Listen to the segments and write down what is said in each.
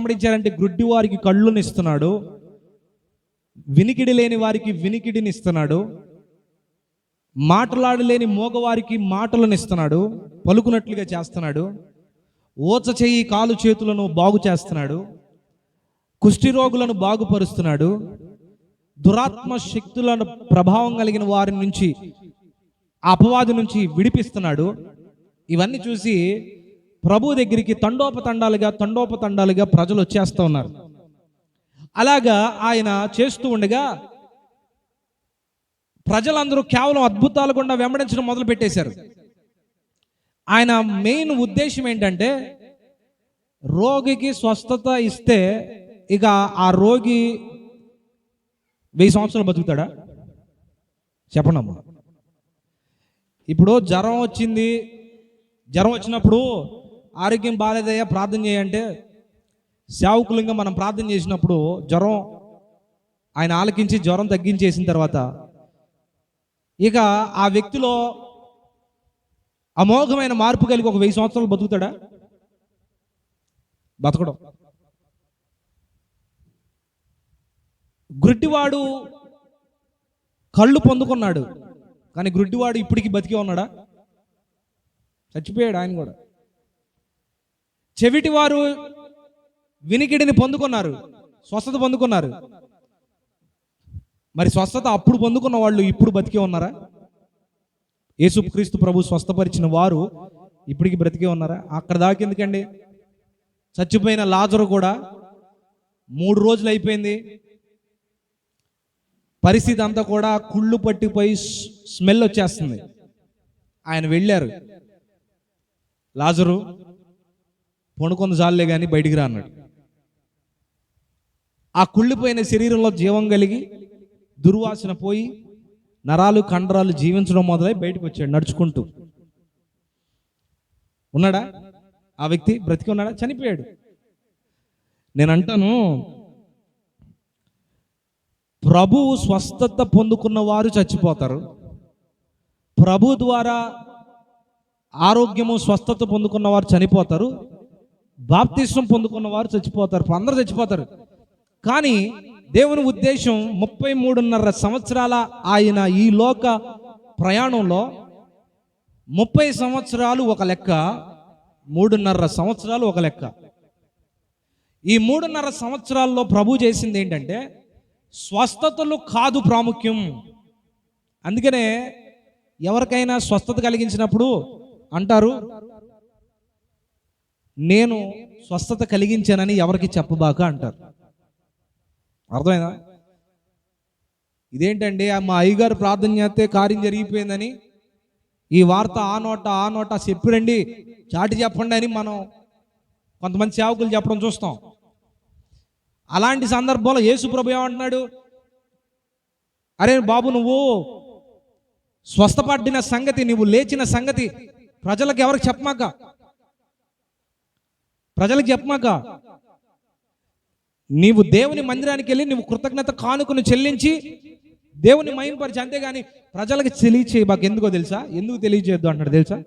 వెంబడించారంటే గుడ్డి వారికి కళ్ళుని ఇస్తున్నాడు, వినికిడి లేని వారికి వినికిడిని ఇస్తున్నాడు, మాటలాడలేని మోగవారికి మాటలను ఇస్తున్నాడు, పలుకునట్లుగా చేస్తున్నాడు, ఓచ చెయ్యి కాలు చేతులను బాగు చేస్తున్నాడు, కుష్టి రోగులను బాగుపరుస్తున్నాడు, దురాత్మ శక్తులను ప్రభావం కలిగిన వారి నుంచి అపవాది నుంచి విడిపిస్తున్నాడు. ఇవన్నీ చూసి ప్రభు దగ్గరికి తండోపతండాలుగా ప్రజలు వచ్చేస్తూ ఉన్నారు. అలాగా ఆయన చేస్తూ ఉండగా ప్రజలందరూ కేవలం అద్భుతాలు గుండా వెంబడించడం మొదలు పెట్టేశారు. ఆయన మెయిన్ ఉద్దేశం ఏంటంటే రోగికి స్వస్థత ఇస్తే ఇక ఆ రోగి 1000 సంవత్సరాలు బతుకుతాడా? చెప్పండి అమ్మా. ఇప్పుడు జ్వరం వచ్చినప్పుడు ఆరోగ్యం బాగాలేదయ్యా ప్రార్థన చేయంటే సేవకులంగా మనం ప్రార్థన చేసినప్పుడు జ్వరం ఆయన ఆలకించి జ్వరం తగ్గించేసిన తర్వాత ఇక ఆ వ్యక్తిలో అమోఘమైన మార్పు కలిగి ఒక 1000 సంవత్సరాలు బతుకుతాడా? బతకడం. గుడ్డివాడు కళ్ళు పొందుకున్నాడు, కానీ గుడ్డివాడు ఇప్పటికీ బతికే ఉన్నాడా? చచ్చిపోయాడు ఆయన కూడా. చెవిటి వారు వినికిడిని పొందుకున్నారు, స్వస్థత పొందుకున్నారు. మరి స్వస్థత అప్పుడు పొందుకున్న వాళ్ళు ఇప్పుడు బతికే ఉన్నారా? యేసుక్రీస్తు ప్రభు స్వస్థపరిచిన వారు ఇప్పటికి బ్రతికే ఉన్నారా? అక్కడ దాకా ఎందుకండి? చచ్చిపోయిన లాజరు కూడా 3 రోజులు అయిపోయింది, పరిస్థితి అంతా కూడా కుళ్ళు పట్టిపోయి స్మెల్ వచ్చేస్తుంది. ఆయన వెళ్ళారు, లాజరు పొనుకొంది జాలే కానీ బయటికి రా అన్నాడు. ఆ కుళ్ళిపోయిన శరీరంలో జీవం కలిగి దుర్వాసన పోయి నరాలు కండరాలు జీవించడం మొదలై బయటకు వచ్చాడు నడుచుకుంటూ. ఉన్నాడా ఆ వ్యక్తి? బ్రతికి ఉన్నాడా? చనిపోయాడు. నేను అంటాను, ప్రభువు స్వస్థత పొందుకున్న వారు చచ్చిపోతారు, ప్రభు ద్వారా ఆరోగ్యము స్వస్థత పొందుకున్న వారు చనిపోతారు, బాప్తిస్మం పొందుకున్న వారు చచ్చిపోతారు, అందరూ చచ్చిపోతారు. కానీ దేవుని ఉద్దేశం 33.5 సంవత్సరాల ఆయన ఈ లోక ప్రయాణంలో 30 సంవత్సరాలు ఒక లెక్క, 3.5 సంవత్సరాలు ఒక లెక్క. ఈ 3.5 సంవత్సరాల్లో ప్రభు చేసింది ఏంటంటే స్వస్థతలు కాదు ప్రాముఖ్యం. అందుకనే ఎవరికైనా స్వస్థత కలిగించినప్పుడు అంటారు, నేను స్వస్థత కలిగించానని ఎవరికి చెప్పబాక అంటారు. అర్థమైందా? ఇదేంటండి, మా అయ్యగారు ప్రార్థన చేస్తే కార్యం జరిగిపోయిందని ఈ వార్త ఆ నోట చెప్పిరండి, చాటి చెప్పండి అని మనం కొంతమంది సేవకులు చెప్పడం చూస్తాం. అలాంటి సందర్భంలో యేసు ప్రభు ఏమంటున్నాడు? అరే బాబు, నువ్వు స్వస్థపడిన సంగతి, నువ్వు లేచిన సంగతి ప్రజలకు ఎవరికి చెప్పమాక, నీవు దేవుని మందిరానికి వెళ్ళి నువ్వు కృతజ్ఞత కానుకను చెల్లించి దేవుని మహిమపరిచి, అంతేగాని ప్రజలకు తెలియచేయి మాకు. ఎందుకో తెలుసా? ఎందుకు తెలియచేయద్దు అంటాడు తెలుసా?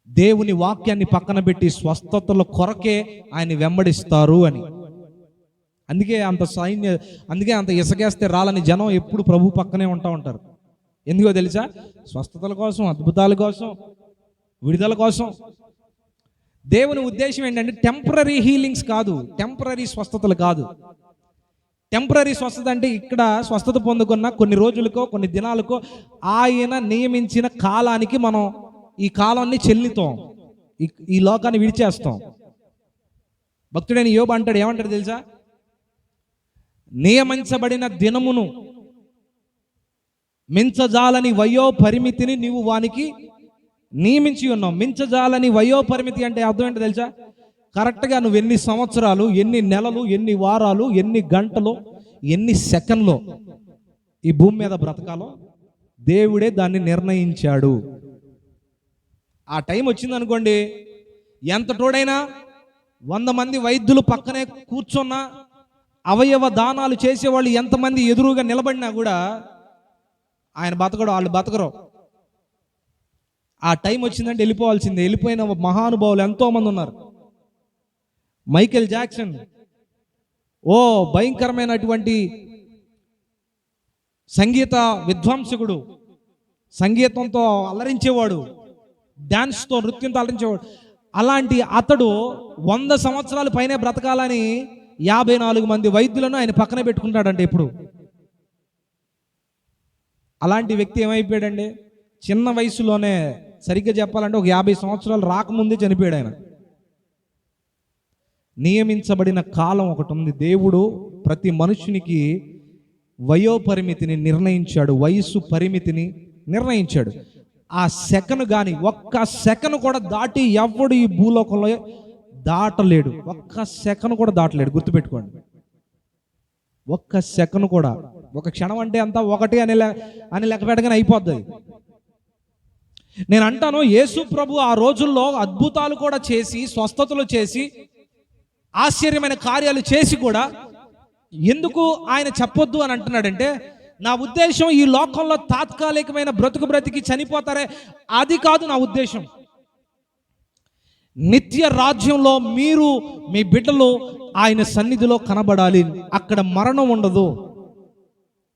దేవుని వాక్యాన్ని పక్కన పెట్టి స్వస్థతల కొరకే ఆయన వెంబడిస్తారు అని. అందుకే అంత ఇసగేస్తే రాలని జనం ఎప్పుడు ప్రభు పక్కనే ఉంటారు. ఎందుకో తెలుసా? స్వస్థతల కోసం, అద్భుతాల కోసం, విడుదల కోసం. దేవుని ఉద్దేశం ఏంటంటే టెంపరరీ హీలింగ్స్ కాదు, టెంపరరీ స్వస్థతలు కాదు. టెంపరరీ స్వస్థత అంటే ఇక్కడ స్వస్థత పొందుకున్న కొన్ని రోజులకో కొన్ని దినాలకో ఆయన నియమించిన కాలానికి మనం ఈ కాలాన్ని చెల్లితాం, ఈ లోకాన్ని విడిచేస్తాం. భక్తుడైన యోబు అంటాడు, ఏమంటాడు తెలుసా? నియమించబడిన దినమును మించజాలని వయో పరిమితిని నీవు వానికి నియమించి ఉన్నావు. మించజాలని వయో పరిమితి అంటే అర్థం ఏంటో తెలుసా? కరెక్ట్గా నువ్వు ఎన్ని సంవత్సరాలు, ఎన్ని నెలలు, ఎన్ని వారాలు, ఎన్ని గంటలు, ఎన్ని సెకండ్లో ఈ భూమి మీద బ్రతకాలో దేవుడే దాన్ని నిర్ణయించాడు. ఆ టైం వచ్చింది అనుకోండి, ఎంత తోడైనా 100 మంది వైద్యులు పక్కనే కూర్చున్నా, అవయవ దానాలు చేసేవాళ్ళు ఎంతమంది ఎదురుగా నిలబడినా కూడా ఆయన బతకడు, వాళ్ళు బతకరు. ఆ టైం వచ్చిందంటే వెళ్ళిపోవాల్సిందే. వెళ్ళిపోయిన మహానుభావులు ఎంతోమంది ఉన్నారు. మైకేల్ జాక్సన్ ఓ భయంకరమైనటువంటి సంగీత విద్వాంసకుడు, సంగీతంతో అలరించేవాడు, డాన్స్తో నృత్యంతో అలరించేవాడు. అలాంటి అతడు 100 సంవత్సరాల పైనే బ్రతకాలని 54 మంది వైద్యులను ఆయన పక్కన పెట్టుకుంటాడంటే ఎప్పుడు. అలాంటి వ్యక్తి ఏమైపోయాడండి, చిన్న వయసులోనే, సరిగ్గా చెప్పాలంటే ఒక 50 సంవత్సరాలు రాకముందే చనిపోయాడు ఆయన. నియమించబడిన కాలం ఒకటి ఉంది. దేవుడు ప్రతి మనుషునికి వయోపరిమితిని నిర్ణయించాడు, వయసు పరిమితిని నిర్ణయించాడు. ఆ సెకను కానీ ఒక్క సెకను కూడా దాటి ఎవడు ఈ భూలోకంలో దాటలేడు. ఒక్క సెకను కూడా దాటలేడు, గుర్తుపెట్టుకోండి. ఒక్క సెకను కూడా, ఒక క్షణం అంటే అంతా ఒకటి అని లెక్క పెట్టగానే అయిపోద్ది. నేను అంటాను, యేసు ప్రభు ఆ రోజుల్లో అద్భుతాలు కూడా చేసి, స్వస్థతలు చేసి, ఆశ్చర్యమైన కార్యాలు చేసి కూడా ఎందుకు ఆయన చెప్పొద్దు అని అంటున్నాడంటే, నా ఉద్దేశం ఈ లోకంలో తాత్కాలికమైన బ్రతికి చనిపోతారే, అది కాదు నా ఉద్దేశం. నిత్య రాజ్యంలో మీరు మీ బిడ్డలు ఆయన సన్నిధిలో కనబడాలి. అక్కడ మరణం ఉండదు,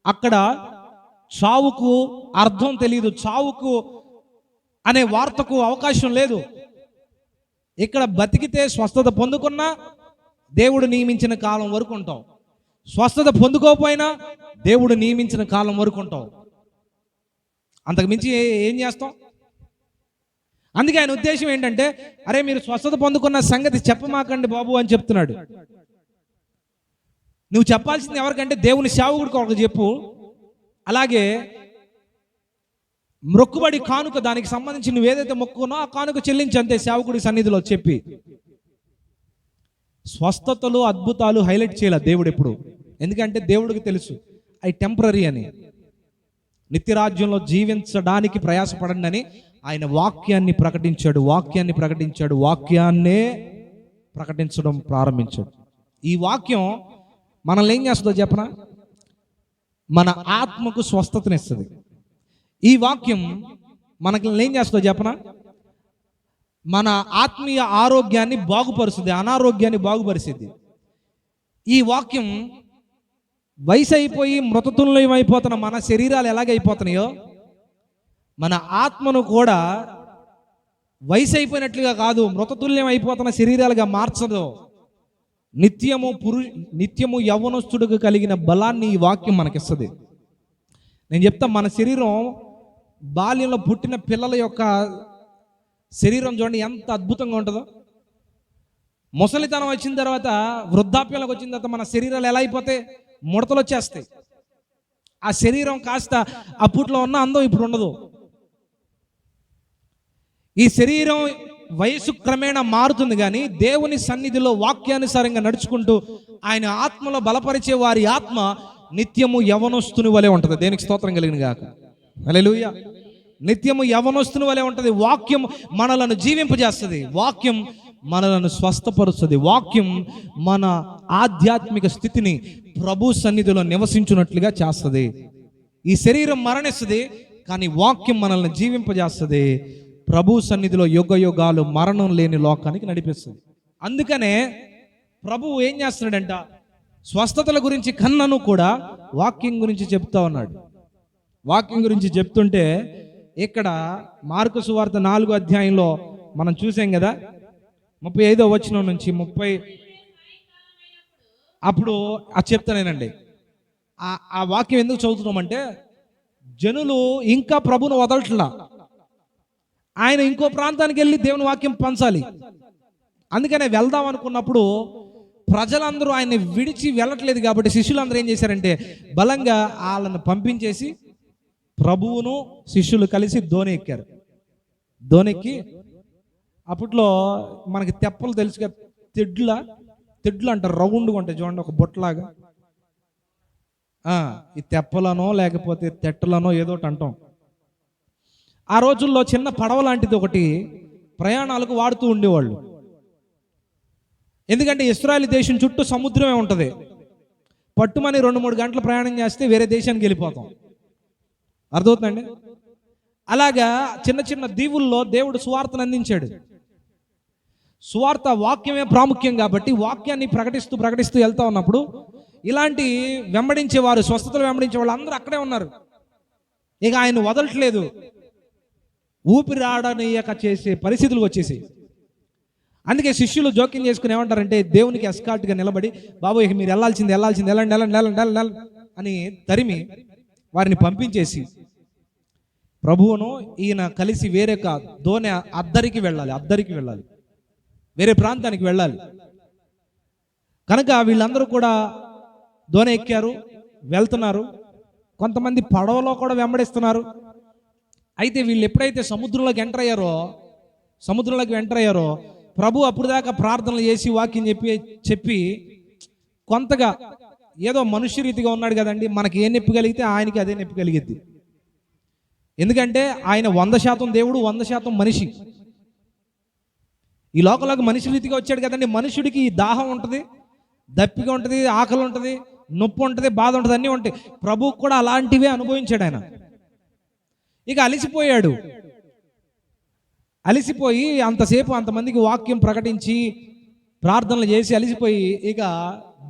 అక్కడ చావుకు అర్థం తెలియదు, చావుకు అనే వార్తకు అవకాశం లేదు. ఇక్కడ బతికితే స్వస్థత పొందుకున్నా దేవుడు నియమించిన కాలం వరకు ఉంటాం, స్వస్థత పొందుకోకపోయినా దేవుడు నియమించిన కాలం వరకు ఉంటాం. అంతకు మించి ఏం చేస్తాం? అందుకే ఆయన ఉద్దేశం ఏంటంటే, అరే మీరు స్వస్థత పొందుకున్న సంగతి చెప్పమాకండి బాబు అని చెప్తున్నాడు. నువ్వు చెప్పాల్సింది ఎవరికంటే దేవుని సేవకుడికి ఒకటి చెప్పు. అలాగే మొక్కుబడి కానుక, దానికి సంబంధించి నువ్వు ఏదైతే మొక్కుకున్నా ఆ కానుక చెల్లించి అంతే సేవకుడి సన్నిధిలో చెప్పి. స్వస్థతలు అద్భుతాలు హైలైట్ చేయాలి దేవుడు ఎప్పుడు. ఎందుకంటే దేవుడికి తెలుసు అవి టెంపరీ అని. నిత్యరాజ్యంలో జీవించడానికి ప్రయాసపడండి అని ఆయన వాక్యాన్ని ప్రకటించాడు, వాక్యాన్నే ప్రకటించడం ప్రారంభించాడు. ఈ వాక్యం మనల్ని ఏం చేస్తుందో చెప్పనా? మన ఆత్మకు స్వస్థతనిస్తుంది. ఈ వాక్యం మనకి ఏం చేస్తుందో చెప్పనా? మన ఆత్మీయ ఆరోగ్యాన్ని బాగుపరుస్తుంది, అనారోగ్యాన్ని బాగుపరిస్తుంది. ఈ వాక్యం వయసు అయిపోయి మృతతుల్యం అయిపోతున్న మన శరీరాలు ఎలాగైపోతున్నాయో, మన ఆత్మను కూడా వయసు అయిపోయినట్లుగా కాదు, మృతతుల్యం అయిపోతున్న శరీరాలుగా మార్చదు. నిత్యము యవ్వనస్తుడికి కలిగిన బలాన్ని ఈ వాక్యం మనకిస్తుంది. నేను చెప్తా, మన శరీరం బాల్యంలో పుట్టిన పిల్లల యొక్క శరీరం చూడండి ఎంత అద్భుతంగా ఉంటుందో. ముసలితనం వచ్చిన తర్వాత, వృద్ధాప్యంలోకి వచ్చిన తర్వాత మన శరీరాలు ఎలా అయిపోతాయి? ముడతలు వచ్చేస్తాయి. ఆ శరీరం కాస్త అప్పట్లో ఉన్న అందం ఇప్పుడు ఉండదు. ఈ శరీరం వయసు క్రమేణా మారుతుంది, కానీ దేవుని సన్నిధిలో వాక్యానుసారంగా నడుచుకుంటూ ఆయన ఆత్మలో బలపరిచే వారి ఆత్మ నిత్యము యవనస్తుని వలె ఉంటుంది. దేనికి స్తోత్రం కలిగిన గాక. హల్లెలూయా. నిత్యము యవనస్తుని వలె ఉంటుంది. వాక్యం మనలను జీవింపజేస్తుంది, వాక్యం మనలను స్వస్థపరుస్తుంది, వాక్యం మన ఆధ్యాత్మిక స్థితిని ప్రభు సన్నిధిలో నివసించున్నట్లుగా చేస్తుంది. ఈ శరీరం మరణిస్తుంది, కానీ వాక్యం మనల్ని జీవింపజేస్తుంది. ప్రభు సన్నిధిలో యుగ యుగాలు మరణం లేని లోకానికి నడిపిస్తుంది. అందుకనే ప్రభువు ఏం చేస్తున్నాడంట, స్వస్థతల గురించి కన్నను కూడా వాక్యం గురించి చెప్తా ఉన్నాడు. వాక్యం గురించి చెప్తుంటే ఇక్కడ మార్కు సువార్త 4వ అధ్యాయంలో మనం చూసాం కదా, 35వ వచనం నుంచి 30 అప్పుడు చెప్తానేనండి. ఆ వాక్యం ఎందుకు చదువుతున్నామంటే, జనులు ఇంకా ప్రభును వదలట్లా, ఆయన ఇంకో ప్రాంతానికి వెళ్ళి దేవుని వాక్యం పంచాలి. అందుకనే వెళ్దాం అనుకున్నప్పుడు ప్రజలందరూ ఆయన్ని విడిచి వెళ్ళట్లేదు కాబట్టి శిష్యులందరూ ఏం చేశారంటే బలంగా వాళ్ళని పంపించేసి ప్రభువును శిష్యులు కలిసి దోణి ఎక్కారు. దోణెక్కి, అప్పట్లో మనకి తెప్పలు తెలుసుగా, తెడ్లు అంటారు, రౌండ్గా ఉంటాయి చూడండి, ఒక బొట్టలాగా. ఈ తెప్పలనో లేకపోతే తెట్టలనో ఏదో ఒకటి అంటాం. ఆ రోజుల్లో చిన్న పడవ లాంటిది ఒకటి ప్రయాణాలకు వాడుతూ ఉండేవాళ్ళు. ఎందుకంటే ఇశ్రాయేలు దేశం చుట్టూ సముద్రమే ఉంటుంది. పట్టుమని 2-3 గంటలు ప్రయాణం చేస్తే వేరే దేశానికి వెళ్ళిపోతాం. అర్థమవుతుందండి? అలాగా చిన్న చిన్న దీవుల్లో దేవుడు సువార్తను అందించాడు. సువార్త వాక్యమే ప్రాముఖ్యం కాబట్టి వాక్యాన్ని ప్రకటిస్తూ ప్రకటిస్తూ వెళ్తా ఉన్నప్పుడు ఇలాంటి వెంబడించేవారు, స్వస్థతలు వెంబడించే వాళ్ళు అందరూ అక్కడే ఉన్నారు. ఇక ఆయన వదలట్లేదు, ఊపిరాడనీయక చేసే పరిస్థితులు వచ్చేసి. అందుకే శిష్యులు జోక్యం చేసుకుని ఏమంటారంటే, దేవునికి ఎస్కార్ట్గా నిలబడి, బాబు ఇక మీరు వెళ్ళాల్సింది వెళ్ళండి అని తరిమి వారిని పంపించేసి ప్రభువును ఈయన కలిసి వేరే దోణి అద్దరికి వెళ్ళాలి, వేరే ప్రాంతానికి వెళ్ళాలి. కనుక వీళ్ళందరూ కూడా దోణి ఎక్కారు, వెళ్తున్నారు. కొంతమంది పడవలో కూడా వెంబడిస్తున్నారు. అయితే వీళ్ళు ఎప్పుడైతే సముద్రంలోకి ఎంటర్ అయ్యారో ప్రభు అప్పుడు దాకా ప్రార్థనలు చేసి వాక్యం చెప్పి కొంతగా ఏదో మనుష్య రీతిగా ఉన్నాడు కదండి, మనకి ఏ నొప్పి కలిగితే ఆయనకి అదే నొప్పి కలిగిద్ది. ఎందుకంటే ఆయన 100% దేవుడు, 100% మనిషి. ఈ లోకంలోకి మనిషి రీతిగా వచ్చాడు కదండి. మనుషుడికి ఈ దాహం ఉంటుంది, దప్పిక ఉంటుంది, ఆకలి ఉంటుంది, నొప్పి ఉంటుంది, బాధ ఉంటుంది, అన్నీ ఉంటాయి. ప్రభువు కూడా అలాంటివే అనుభవించాడు ఆయన. ఇక అలిసిపోయి అంతసేపు అంతమందికి వాక్యం ప్రకటించి ప్రార్థనలు చేసి అలిసిపోయి ఇక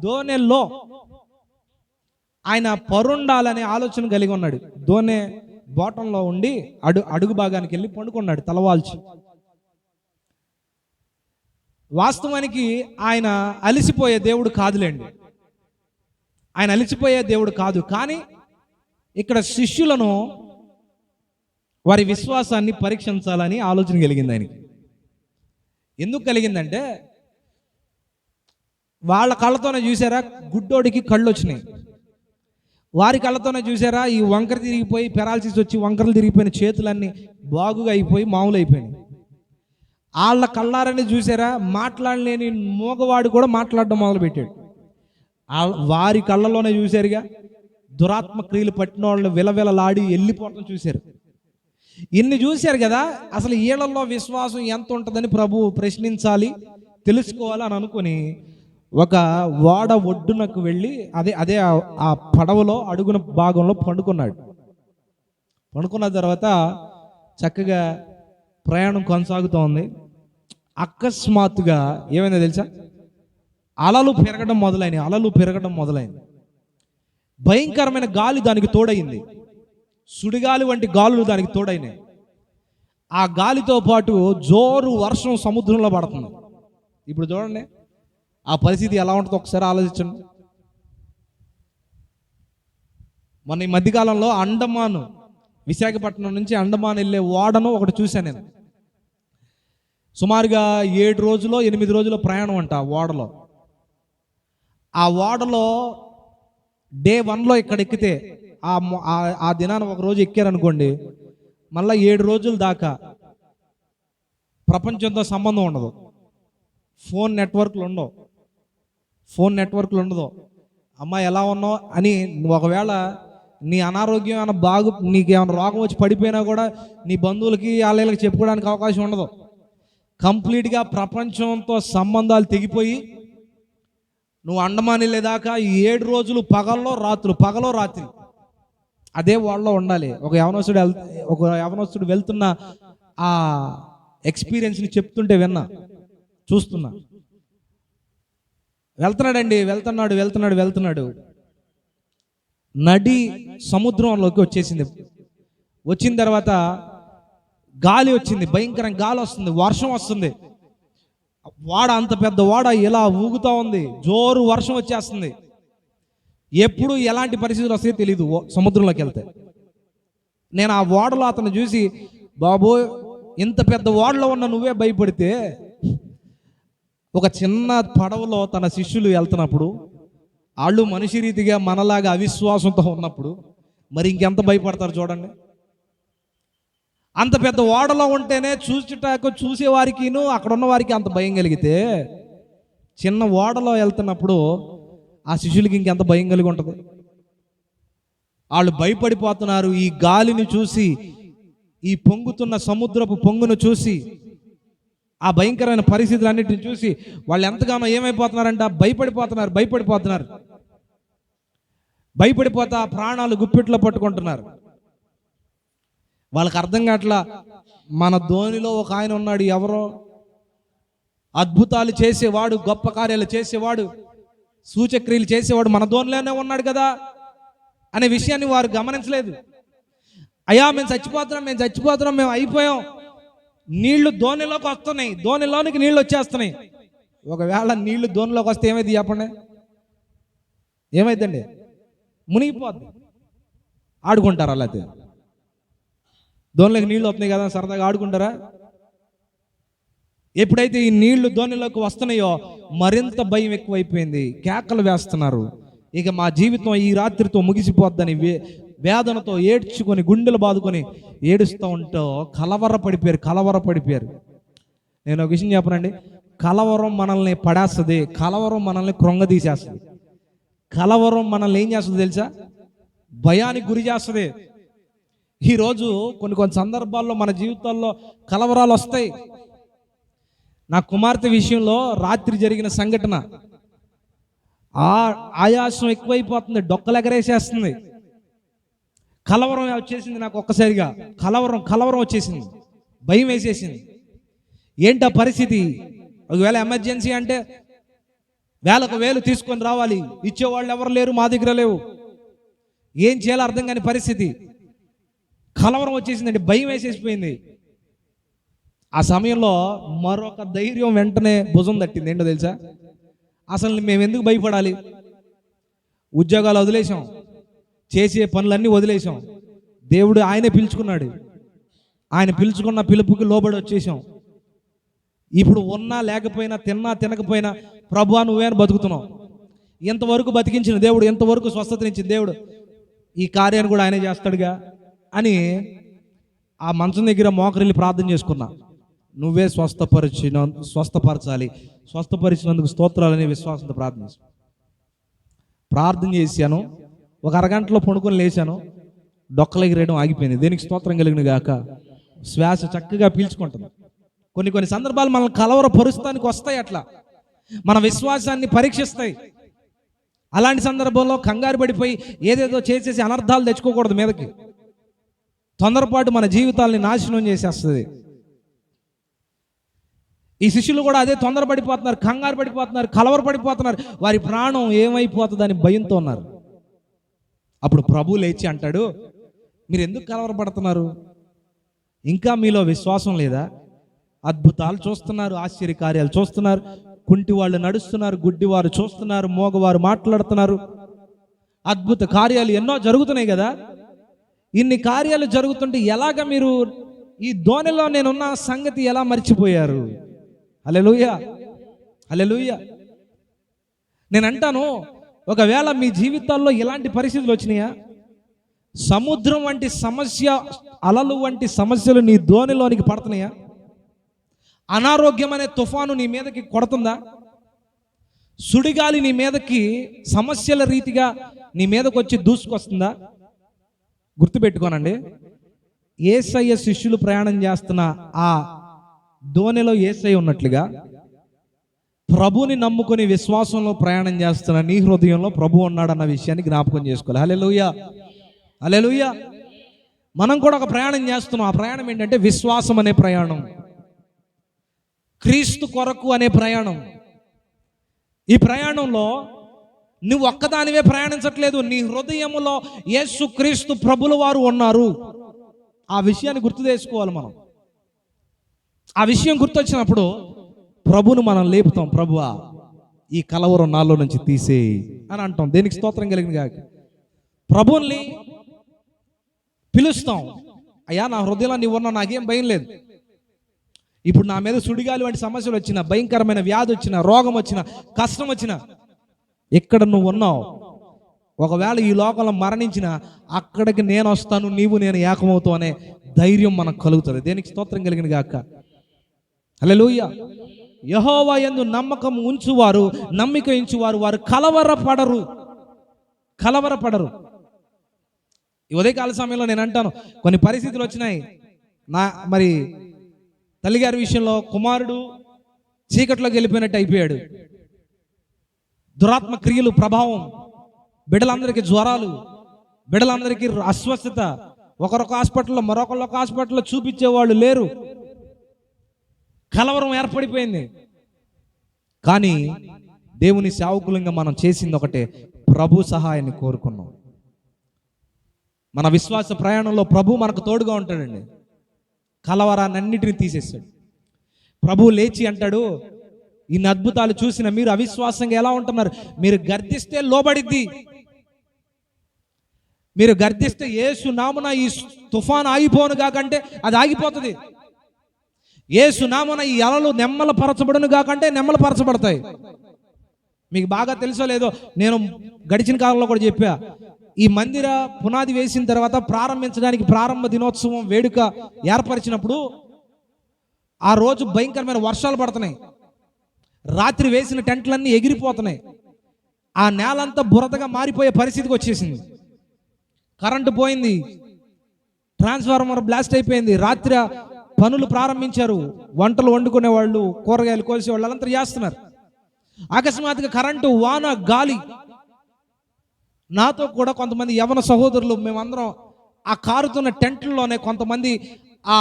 దోణెల్లో ఆయన పరుండాలనే ఆలోచన కలిగి ఉన్నాడు. దోణె బోటంలో ఉండి అడుగు భాగానికి వెళ్ళి పండుకున్నాడు తలవాల్చి. వాస్తవానికి ఆయన అలిసిపోయే దేవుడు కాదులేండి, ఆయన అలిసిపోయే దేవుడు కాదు. కానీ ఇక్కడ శిష్యులను, వారి విశ్వాసాన్ని పరీక్షించాలని ఆలోచన కలిగింది ఆయనకి. ఎందుకు కలిగిందంటే, వాళ్ళ కళ్ళతోనే చూసారా గుడ్డోడికి కళ్ళు వచ్చినాయి, వారి కళ్ళతోనే చూసారా ఈ వంకర తిరిగిపోయి పెరాలసిస్ వచ్చి వంకరలు తిరిగిపోయిన చేతులన్నీ బాగుగా అయిపోయి మామూలు అయిపోయినాయి. వాళ్ళ కళ్ళారని చూసారా మాట్లాడలేని మూగవాడు కూడా మాట్లాడడం మొదలుపెట్టాడు. వారి కళ్ళలోనే చూశారుగా దురాత్మ క్రియలు పట్టిన వాళ్ళు విలవిలలాడి వెళ్ళిపోవటం చూశారు. ఇన్ని చూశారు కదా, అసలు ఈళ్ళల్లో విశ్వాసం ఎంత ఉంటుందని ప్రభు ప్రశ్నించాలి, తెలుసుకోవాలి అని అనుకుని ఒక ఓడ ఒడ్డునకు వెళ్ళి అదే ఆ పడవలో అడుగున భాగంలో పండుకున్న తర్వాత చక్కగా ప్రయాణం కొనసాగుతూ ఉంది. అకస్మాత్తుగా ఏమైందో తెలుసా, అలలు పెరగడం మొదలైంది. భయంకరమైన గాలి దానికి తోడైంది, సుడిగాలి వంటి గాలులు దానికి తోడైనాయి. ఆ గాలితో పాటు జోరు వర్షం సముద్రంలో పడుతుంది. ఇప్పుడు చూడండి ఆ పరిస్థితి ఎలా ఉంటుందో ఒకసారి ఆలోచించండి. మొన్న ఈ మధ్యకాలంలో విశాఖపట్నం నుంచి అండమాన్ వెళ్ళే ఓడను ఒకటి చూశాను నేను. సుమారుగా 7 రోజులో 8 రోజుల ప్రయాణం అంట ఆ ఓడలో డే 1లో ఇక్కడ ఎక్కితే ఆ దినాన్ని ఒక రోజు ఎక్కారనుకోండి, మళ్ళీ 7 రోజుల దాకా ప్రపంచంతో సంబంధం ఉండదు, ఫోన్ నెట్వర్క్లు ఉండదు. అమ్మ ఎలా ఉన్నావు అని ఒకవేళ నీ అనారోగ్యం ఏమైనా నీకేమైనా రోగం వచ్చి పడిపోయినా కూడా నీ బంధువులకి వాళ్ళకి చెప్పుకోవడానికి అవకాశం ఉండదు. కంప్లీట్గా ప్రపంచంతో సంబంధాలు తెగిపోయి నువ్వు అండమాన్ వెళ్ళేదాకా 7 రోజులు పగలో రాత్రి అదే వాళ్ళలో ఉండాలి. ఒక యవనస్తుడు వెళ్తున్న ఆ ఎక్స్పీరియన్స్ని చెప్తుంటే చూస్తున్నా. వెళ్తున్నాడు. నడి సముద్రంలోకి వచ్చిన తర్వాత గాలి వచ్చింది, భయంకరంగా గాలి వస్తుంది, వర్షం వస్తుంది. వాడ అంత పెద్ద వాడ ఇలా ఊగుతూ ఉంది, జోరు వర్షం వచ్చేస్తుంది. ఎప్పుడు ఎలాంటి పరిస్థితులు వస్తాయో తెలియదు సముద్రంలోకి వెళ్తే. నేను ఆ ఓడలో అతను చూసి, బాబో ఇంత పెద్ద ఓడలో ఉన్న నువ్వే భయపడితే ఒక చిన్న పడవలో తన శిష్యులు వెళ్తున్నప్పుడు, వాళ్ళు మనిషి రీతిగా మనలాగా అవిశ్వాసంతో ఉన్నప్పుడు మరి ఇంకెంత భయపడతారు చూడండి. అంత పెద్ద ఓడలో ఉంటేనే చూసేవారికిను అక్కడ ఉన్న వారికి అంత భయం కలిగితే, చిన్న ఓడలో వెళ్తున్నప్పుడు ఆ శిష్యులకి ఇంకెంత భయం కలిగి ఉంటుంది. వాళ్ళు భయపడిపోతున్నారు. ఈ గాలిని చూసి, ఈ పొంగుతున్న సముద్రపు పొంగును చూసి, ఆ భయంకరమైన పరిస్థితులన్నిటిని చూసి వాళ్ళు ఎంతగానో ఏమైపోతున్నారంట, భయపడిపోతా ప్రాణాలు గుప్పిట్లో పట్టుకుంటున్నారు. వాళ్ళకి అర్థం కావట్లా, మన ధోనిలో ఒక ఆయన ఉన్నాడు, ఎవరో అద్భుతాలు చేసేవాడు, గొప్ప కార్యాలు చేసేవాడు, సూచక్రియలు చేసేవాడు మన ధోనిలోనే ఉన్నాడు కదా అనే విషయాన్ని వారు గమనించలేదు. అయ్యా మేము చచ్చిపోతున్నాం, మేము అయిపోయాం, నీళ్లు ధోనిలోకి వస్తున్నాయి, ధోనిలోనికి నీళ్లు వచ్చేస్తున్నాయి. ఒకవేళ నీళ్లు ధోనిలోకి వస్తే ఏమైంది చెప్పండి? ఏమైందండి? మునిగిపోద్ది. ఆడుకుంటారా? అలాగే ధోనిలోకి నీళ్లు వస్తున్నాయి కదా సరదాగా ఆడుకుంటారా? ఎప్పుడైతే ఈ నీళ్లు ధోనిలోకి వస్తున్నాయో మరింత భయం ఎక్కువైపోయింది, కేకలు వేస్తున్నారు. ఇక మా జీవితం ఈ రాత్రితో ముగిసిపోద్దని వేదనతో ఏడ్చుకొని గుండెలు బాదుకొని ఏడుస్తూ ఉంటూ కలవరపడిపోయారు. నేను ఒక విషయం చెప్పనండి, కలవరం మనల్ని పడేస్తుంది, కలవరం మనల్ని కృంగదీసేస్తుంది, కలవరం మనల్ని ఏం చేస్తుంది తెలుసా? భయానికి గురి చేస్తుంది. ఈరోజు కొన్ని సందర్భాల్లో మన జీవితాల్లో కలవరాలు వస్తాయి. నా కుమార్తె విషయంలో రాత్రి జరిగిన సంఘటన, ఆయాసం ఎక్కువైపోతుంది, డొక్కలెగరేసేస్తుంది, కలవరం వచ్చేసింది. నాకు ఒక్కసారిగా కలవరం వచ్చేసింది, భయం వేసేసింది. ఏంటా పరిస్థితి? ఒకవేళ ఎమర్జెన్సీ అంటే వేలకు వేలు తీసుకొని రావాలి, ఇచ్చేవాళ్ళు ఎవరు లేరు, మా దగ్గర లేవు, ఏం చేయాలో అర్థం కాని పరిస్థితి. కలవరం వచ్చేసిందండి, భయం వేసేసిపోయింది. ఆ సమయంలో మరొక ధైర్యం వెంటనే భుజం తట్టింది. ఏంటో తెలుసా? అసలు మేము ఎందుకు భయపడాలి? ఉద్యోగాలు వదిలేసాం, చేసే పనులన్నీ వదిలేసాం, దేవుడు ఆయనే పిలుచుకున్నాడు, ఆయన పిలుచుకున్న పిలుపుకి లోబడి వచ్చేసాం. ఇప్పుడు ఉన్నా లేకపోయినా, తిన్నా తినకపోయినా ప్రభువా నువ్వే అని బతుకుతున్నాం. ఇంతవరకు బతికించిన దేవుడు, ఎంతవరకు స్వస్థతనిచ్చిన దేవుడు, ఈ కార్యాన్ని కూడా ఆయనే చేస్తాడుగా అని ఆ మంచం దగ్గర మోకరిల్లి ప్రార్థన చేసుకున్నా. నువ్వే స్వస్థపరచాలి, స్వస్థపరిచినందుకు స్తోత్రాలని విశ్వాసంతో ప్రార్థన చేశాను. ఒక అరగంటలో పడుకొని లేచాను, డొక్కలెగిరేయడం ఆగిపోయింది. దేనికి స్తోత్రం కలిగిన గాక. శ్వాస చక్కగా పీల్చుకుంటుంది. కొన్ని సందర్భాలు మనల్ని కలవరపరుస్తానికి వస్తాయి, అట్లా మన విశ్వాసాన్ని పరీక్షిస్తాయి. అలాంటి సందర్భంలో కంగారు పడిపోయి ఏదేదో చేసేసి అనర్థాలు తెచ్చుకోకూడదు మీదకి. తొందరపాటు మన జీవితాలని నాశనం చేసేస్తుంది. ఈ శిష్యులు కూడా అదే తొందరపడిపోతున్నారు, కంగారు పడిపోతున్నారు, కలవరపడిపోతున్నారు. వారి ప్రాణం ఏమైపోతుందని భయంతో ఉన్నారు. అప్పుడు ప్రభు లేచి అంటాడు, మీరు ఎందుకు కలవరపడుతున్నారు? ఇంకా మీలో విశ్వాసం లేదా? అద్భుతాలు చూస్తున్నారు, ఆశ్చర్యకార్యాలు చూస్తున్నారు, కుంటి వాళ్ళు నడుస్తున్నారు, గుడ్డివారు చూస్తున్నారు, మోగవారు మాట్లాడుతున్నారు, అద్భుత కార్యాలు ఎన్నో జరుగుతున్నాయి కదా. ఇన్ని కార్యాలు జరుగుతుంటే ఎలాగ మీరు ఈ ధోనిలో నేనున్న సంగతి ఎలా మర్చిపోయారు? హల్లెలూయా, హల్లెలూయా. నేను అంటాను, ఒకవేళ మీ జీవితాల్లో ఇలాంటి పరిస్థితులు వచ్చినాయా? సముద్రం వంటి సమస్య, అలలు వంటి సమస్యలు నీ ధోనిలోనికి పడుతున్నాయా? అనారోగ్యం అనే తుఫాను నీ మీదకి కొడుతుందా? సుడిగాలి నీ మీదకి సమస్యల రీతిగా నీ మీదకి వచ్చి దూసుకొస్తుందా? గుర్తుపెట్టుకోనండి, యేసయ్య శిష్యులు ప్రయాణం చేస్తున్న ఆ ధోనిలో యేసయ్య ఉన్నట్లుగా ప్రభుని నమ్ముకుని విశ్వాసంలో ప్రయాణం చేస్తున్న నీ హృదయంలో ప్రభు ఉన్నాడన్న విషయాన్ని జ్ఞాపకం చేసుకోవాలి. హల్లెలూయా, హల్లెలూయా. మనం కూడా ఒక ప్రయాణం చేస్తున్నాం. ఆ ప్రయాణం ఏంటంటే విశ్వాసం అనే ప్రయాణం, క్రీస్తు కొరకు అనే ప్రయాణం. ఈ ప్రయాణంలో నువ్వు ఒక్కదానివే ప్రయాణించట్లేదు, నీ హృదయములో యేసు క్రీస్తు ప్రభుల వారు ఉన్నారు. ఆ విషయాన్ని గుర్తు చేసుకోవాలి మనం. ఆ విషయం గుర్తొచ్చినప్పుడు ప్రభును మనం లేపుతాం, ప్రభువా ఈ కలవరం నాలో నుంచి తీసేయి అని అంటాం. దేనికి స్తోత్రం కలిగిన గాక. ప్రభువుని పిలుస్తాం, అయ్యా నా హృదయంలో నీవు ఉన్నావు, నాకేం భయం లేదు. ఇప్పుడు నా మీద సుడిగాలి వంటి సమస్యలు వచ్చిన, భయంకరమైన వ్యాధి వచ్చిన, రోగం వచ్చిన, కష్టం వచ్చిన, ఎక్కడ నువ్వు ఉన్నావు, ఒకవేళ ఈ లోకంలో మరణించిన అక్కడికి నేను వస్తాను, నీవు నేను ఏకమవుతావు అనే ధైర్యం మనకు కలుగుతుంది. దేనికి స్తోత్రం కలిగిన గాక. హల్లెలూయా. యెహోవా యందు నమ్మకం ఉంచువారు, నమ్మిక ఉంచువారు వారు కలవరపడరు. ఈ ఉదయకాల సమయంలో నేను అంటాను, కొన్ని పరిస్థితులు వచ్చినాయి. మరి తల్లిగారి విషయంలో కుమారుడు చీకట్లోకి వెళ్ళిపోయినట్టు అయిపోయాడు. దురాత్మ క్రియలు ప్రభావం, బిడ్డలందరికీ జ్వరాలు, బిడ్డలందరికీ అస్వస్థత, ఒకరొక హాస్పిటల్లో మరొకళ్ళొక హాస్పిటల్లో చూపించేవాళ్ళు లేరు. కలవరం ఏర్పడిపోయింది. కానీ దేవుని సేవకులంగా మనం చేసింది ఒకటే, ప్రభు సహాయాన్ని కోరుకున్నాం. మన విశ్వాస ప్రయాణంలో ప్రభు మనకు తోడుగా ఉంటాడండి. కలవరాన్ని అన్నిటిని తీసేస్తాడు. ప్రభు లేచి అంటాడు, ఇన్ని అద్భుతాలు చూసిన మీరు అవిశ్వాసంగా ఎలా ఉంటున్నారు? మీరు గర్దిస్తే లోబడిద్ది. మీరు గర్దిస్తే యేసు నామమున ఈ తుఫాను ఆగిపోను కాకంటే అది ఆగిపోతుంది. యేసు నామమున ఈ అలలు నెమ్మలపరచబడును కాకంటే నెమ్మలపరచబడతాయి. మీకు బాగా తెలుసో లేదో, నేను గడిచిన కాలంలో కూడా చెప్పా, ఈ మందిర పునాది వేసిన తర్వాత ప్రారంభించడానికి ప్రారంభ దినోత్సవం వేడుక ఏర్పరిచినప్పుడు ఆ రోజు భయంకరమైన వర్షాలు పడుతున్నాయి. రాత్రి వేసిన టెంట్లన్నీ ఎగిరిపోతున్నాయి. ఆ నేలంతా బురదగా మారిపోయే పరిస్థితికి వచ్చేసింది. కరెంటు పోయింది, ట్రాన్స్ఫార్మర్ బ్లాస్ట్ అయిపోయింది. రాత్రి పనులు ప్రారంభించారు. వంటలు వండుకునే వాళ్ళు, కూరగాయలు కోసేవాళ్ళు వాళ్ళంతా చేస్తున్నారు. అకస్మాత్తుగా కరెంటు, వాన, గాలి. నాతో కూడా కొంతమంది యవన సహోదరులు, మేమందరం ఆ కారుతున్న టెంట్లలోనే కొంతమంది ఆ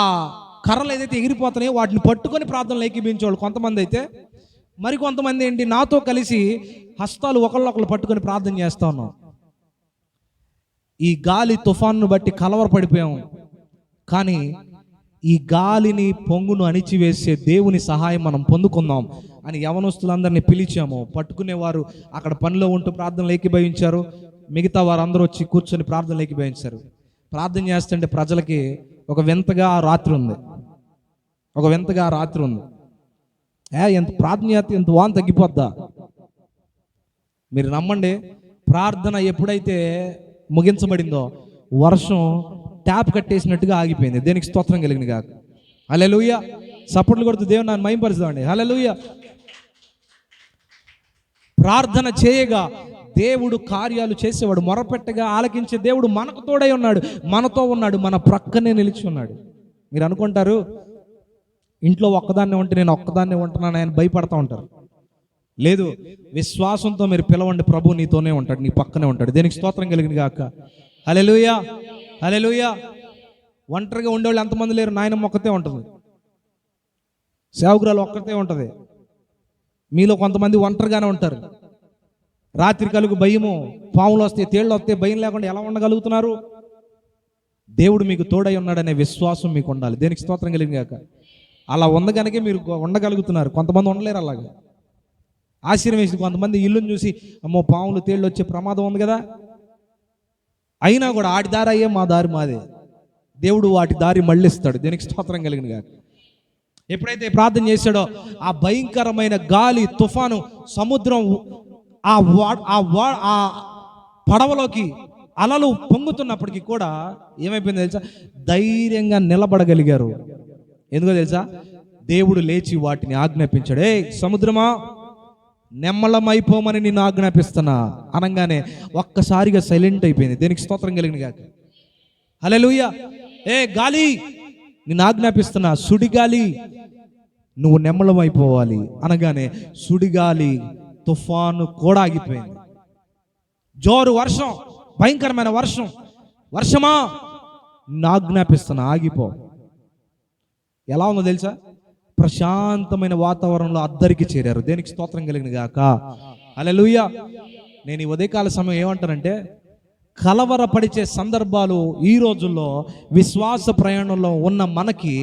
కర్రలు ఏదైతే ఎగిరిపోతున్నాయో వాటిని పట్టుకొని ప్రార్థనలు ఏకీభించేవాళ్ళు కొంతమంది అయితే, మరి కొంతమంది ఏంటి నాతో కలిసి హస్తాలు ఒకళ్ళొకళ్ళు పట్టుకొని ప్రార్థన చేస్తా ఉన్నాం. ఈ గాలి తుఫాన్ను బట్టి కలవరపడిపోయాం. కానీ ఈ గాలిని పొంగును అణిచివేసే దేవుని సహాయం మనం పొందుకుందాం అని యవనస్తులందరినీ పిలిచాము. పట్టుకునేవారు అక్కడ పనిలో ఉంటూ ప్రార్థనలు ఏకీభవించారు. మిగతా వారందరూ వచ్చి కూర్చొని ప్రార్థనలు ఏకీభవించారు. ప్రార్థన చేస్తుంటే ప్రజలకి ఒక వింతగా రాత్రి ఉంది. ఎంత ప్రార్థన చేస్తే ఎంత వాన్ తగ్గిపోద్దా? మీరు నమ్మండి, ప్రార్థన ఎప్పుడైతే ముగించబడిందో వర్షం ట్యాప్ కట్టేసినట్టుగా ఆగిపోయింది. దేనికి స్తోత్రం కలిగిన గాక. హల్లెలూయా. సపోర్ట్లు కొడుతూ దేవుని నన్ను మహిమపరుస్తామండి. హల్లెలూయా. ప్రార్థన చేయగా దేవుడు కార్యాలు చేసేవాడు. మొరపెట్టగా ఆలకించే దేవుడు మనకు తోడై ఉన్నాడు, మనతో ఉన్నాడు, మన ప్రక్కనే నిలిచి ఉన్నాడు. మీరు అనుకుంటారు ఇంట్లో ఒక్కదాన్నే ఉంటే నేను ఒక్కదాన్నే ఉంటున్నాను ఆయన భయపడతా ఉంటారు. లేదు, విశ్వాసంతో మీరు పిలవండి, ప్రభు నీతోనే ఉంటాడు, నీ పక్కనే ఉంటాడు. దేనికి స్తోత్రం కలిగిన గాక. హల్లెలూయా, హల్లెలూయా. ఒంటరిగా ఉండేవాళ్ళు ఎంతమంది లేరు? నాయనమ్మ ఒక్కతే ఉంటుంది, సేవకురాలు ఒక్కతే ఉంటుంది. మీలో కొంతమంది ఒంటరిగానే ఉంటారు. రాత్రి కలుగు భయము, పాములు వస్తే, తేళ్ళు వస్తే భయం లేకుండా ఎలా ఉండగలుగుతున్నారు? దేవుడు మీకు తోడై ఉన్నాడనే విశ్వాసం మీకు ఉండాలి. దేనికి స్తోత్రం కలిగిన గాక. అలా ఉండగనకే మీరు ఉండగలుగుతున్నారు. కొంతమంది ఉండలేరు అలాగా. ఆశ్చర్యం వేసి కొంతమంది ఇల్లుని చూసి అమ్మో పాములు తేళ్ళు వచ్చే ప్రమాదం ఉంది కదా, అయినా కూడా ఆటి దారి అయ్యే మా దారి మాదే, దేవుడు వాటి దారి మళ్ళిస్తాడు. దేనికి స్తోత్రం కలిగిన గాక. ఎప్పుడైతే ప్రార్థన చేశాడో ఆ భయంకరమైన గాలి, తుఫాను, సముద్రం ఆ పడవలోకి అలలు పొంగుతున్నప్పటికీ కూడా ఏమైపోయిందో తెలుసా? ధైర్యంగా నిలబడగలిగారు. ఎందుకో తెలుసా? దేవుడు లేచి వాటిని ఆజ్ఞాపించాడు. ఏ సముద్రమా, నెమ్మలమైపోమని నిన్ను ఆజ్ఞాపిస్తున్నా అనగానే ఒక్కసారిగా సైలెంట్ అయిపోయింది. దేనికి స్తోత్రం కలిగిన గాక. హల్లెలూయా. ఏ గాలి, నిన్ను ఆజ్ఞాపిస్తున్నా, సుడిగాలి నువ్వు నెమ్మలమైపోవాలి అనగానే సుడిగాలి, తుఫాను కూడా ఆగిపోయింది. జోరు వర్షం, భయంకరమైన వర్షం. వర్షమా, నిన్ను ఆజ్ఞాపిస్తున్నా, ఆగిపో. ఎలా ఉందో తెలుసా? ప్రశాంతమైన వాతావరణంలో అద్దరికి చేరారు. దేనికి స్తోత్రం కలిగిన గాక. హల్లెలూయా. నేను ఈ ఉదయకాల సమయం ఏమంటానంటే, కలవరపడిచే సందర్భాలు ఈ రోజుల్లో విశ్వాస ప్రయాణంలో ఉన్న మనకి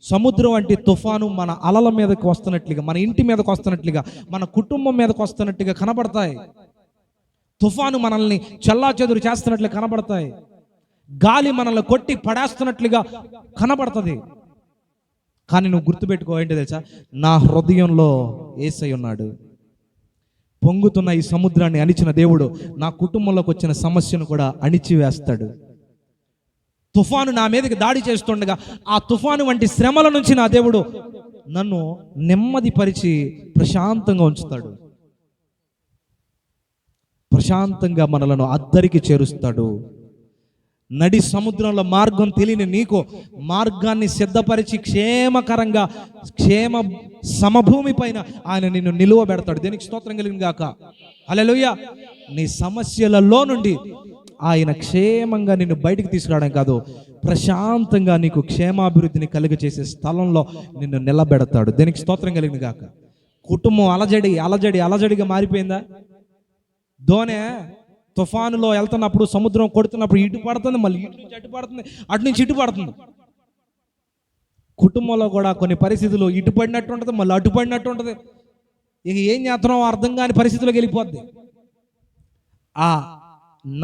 సముద్రం వంటి తుఫాను మన అలల మీదకి వస్తున్నట్లుగా, మన ఇంటి మీదకి వస్తున్నట్లుగా, మన కుటుంబం మీదకి వస్తున్నట్టుగా కనబడతాయి. తుఫాను మనల్ని చెల్లాచెదురు చేస్తున్నట్లు కనబడతాయి. గాలి మనల్ని కొట్టి పడేస్తున్నట్లుగా కనబడుతుంది. కానీ నువ్వు గుర్తుపెట్టుకో, ఏంటో తెలుసా? నా హృదయంలో యేసయ్య ఉన్నాడు. పొంగుతున్న ఈ సముద్రాన్ని అణిచిన దేవుడు నా కుటుంబంలోకి వచ్చిన సమస్యను కూడా అణిచివేస్తాడు. తుఫాను నా మీదకి దాడి చేస్తుండగా ఆ తుఫాను వంటి శ్రమల నుంచి నా దేవుడు నన్ను నెమ్మదిపరిచి ప్రశాంతంగా ఉంచుతాడు. ప్రశాంతంగా మనలను అద్దరికి చేరుస్తాడు. నడి సముద్రంలో మార్గం తెలియని నీకు మార్గాన్ని సిద్ధపరిచి క్షేమకరంగా క్షేమ సమభూమి పైన ఆయన నిన్ను నిలువబెడతాడు. దేనికి స్తోత్రం కలిగిన గాక. హల్లెలూయా. నీ సమస్యలలో నుండి ఆయన క్షేమంగా నిన్ను బయటికి తీసుకురావడం కాదు, ప్రశాంతంగా నీకు క్షేమాభివృద్ధిని కలుగజేసే స్థలంలో నిన్ను నిలబెడతాడు. దేనికి స్తోత్రం కలిగిన గాక. కుటుంబం అలజడి అలజడి అలజడిగా మారిపోయిందా? దోణె తుఫానులో వెళ్తున్నప్పుడు, సముద్రం కొడుతున్నప్పుడు ఇటు పడుతుంది, మళ్ళీ ఇటు నుంచి అటు పడుతుంది, అటు నుంచి ఇటు పడుతుంది. కుటుంబంలో కూడా కొన్ని పరిస్థితులు ఇటు పడినట్టు ఉంటుంది, మళ్ళీ అటు పడినట్టు ఉంటుంది. ఇక ఏం చేస్తున్నామో అర్థం కాని పరిస్థితులకు వెళ్ళిపోద్ది. ఆ